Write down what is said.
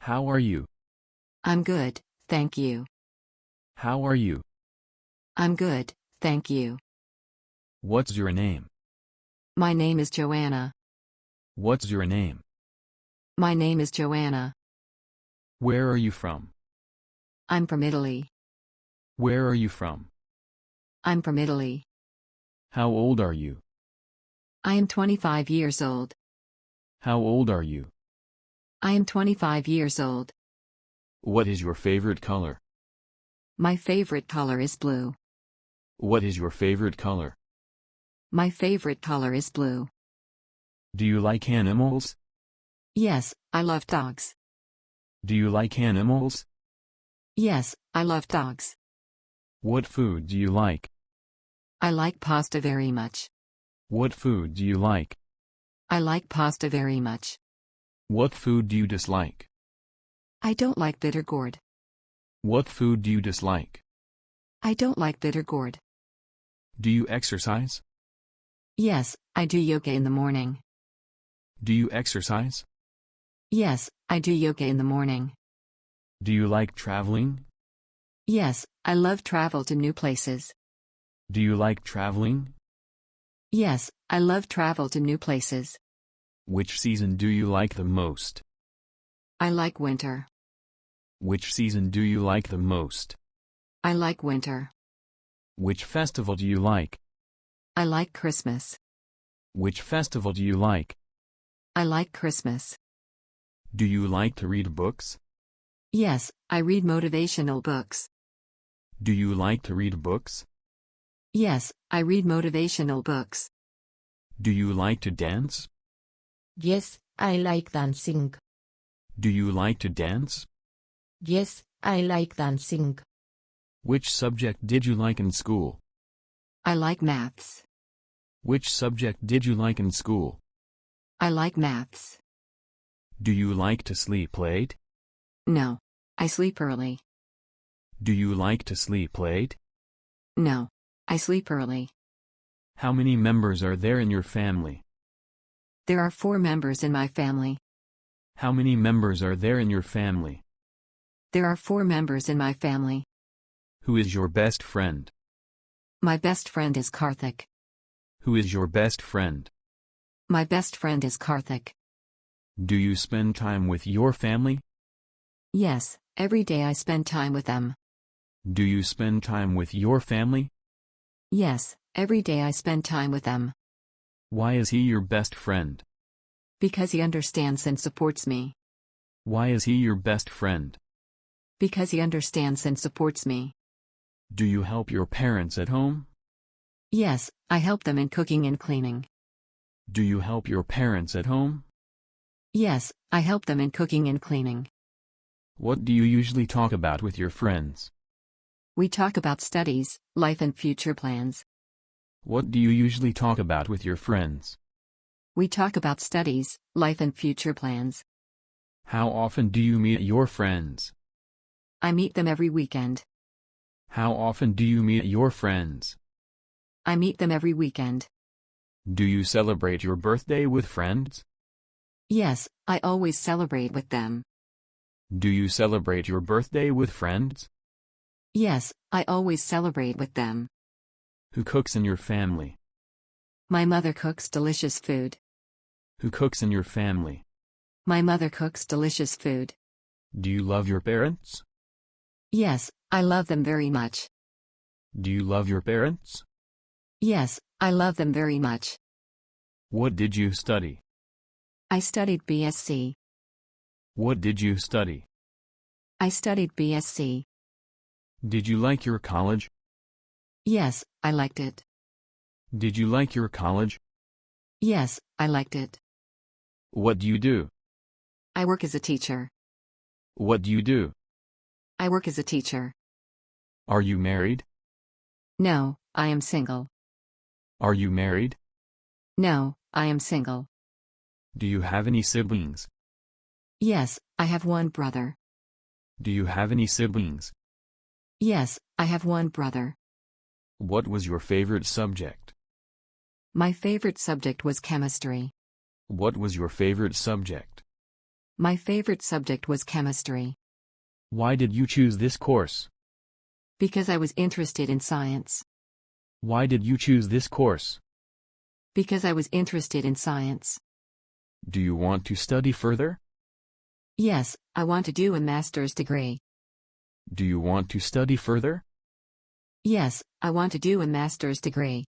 How are you? I'm good, thank you. How are you? I'm good, thank you. What's your name? My name is Joanna. What's your name? My name is Joanna. Where are you from? I'm from Italy. Where are you from? I'm from Italy. How old are you? I am 25 years old. How old are you? I am 25 years old. What is your favorite color? My favorite color is blue. What is your favorite color? My favorite color is blue. Do you like animals? Yes, I love dogs. Do you like animals? Yes, I love dogs. What food do you like? I like pasta very much. What food do you like? I like pasta very much. What food do you dislike? I don't like bitter gourd. What food do you dislike? I don't like bitter gourd. Do you exercise? Yes, I do yoga in the morning. Do you exercise? Yes, I do yoga in the morning. Do you like traveling? Yes, I love travel to new places. Do you like traveling? Yes, I love travel to new places. Which season do you like the most? I like winter. Which season do you like the most? I like winter. Which festival do you like? I like Christmas. Which festival do you like? I like Christmas. Do you like to read books? Yes, I read motivational books. Do you like to read books? Yes, I read motivational books. Do you like to dance? Yes, I like dancing. Do you like to dance? Yes, I like dancing. Which subject did you like in school? I like maths. Which subject did you like in school? I like maths. Do you like to sleep late? No. I sleep early. Do you like to sleep late? No. I sleep early. How many members are there in your family? There are 4 members in my family. How many members are there in your family? There are 4 members in my family. Who is your best friend? My best friend is Karthik. Who is your best friend? My best friend is Karthik. Do you spend time with your family? Yes, every day I spend time with them. Do you spend time with your family? Yes, every day I spend time with them. Why is he your best friend? Because he understands and supports me. Why is he your best friend? Because he understands and supports me. Do you help your parents at home? Yes, I help them in cooking and cleaning. Do you help your parents at home? Yes, I help them in cooking and cleaning. What do you usually talk about with your friends? We talk about studies, life and future plans. What do you usually talk about with your friends? We talk about studies, life and future plans. How often do you meet your friends? I meet them every weekend. How often do you meet your friends? I meet them every weekend. Do you celebrate your birthday with friends? Yes, I always celebrate with them. Do you celebrate your birthday with friends? Yes, I always celebrate with them. Who cooks in your family? My mother cooks delicious food. Who cooks in your family? My mother cooks delicious food. Do you love your parents? Yes, I love them very much. Do you love your parents? Yes, I love them very much. What did you study? I studied BSc. What did you study? I studied BSc. Did you like your college? Yes, I liked it. Did you like your college? Yes, I liked it. What do you do? I work as a teacher. What do you do? I work as a teacher. Are you married? No, I am single. Are you married? No, I am single. Do you have any siblings? Yes, I have one brother. Do you have any siblings? Yes, I have one brother. What was your favorite subject? My favorite subject was chemistry. What was your favorite subject? My favorite subject was chemistry. Why did you choose this course? Because I was interested in science. Why did you choose this course? Because I was interested in science. Do you want to study further? Yes, I want to do a master's degree. Do you want to study further? Yes, I want to do a master's degree.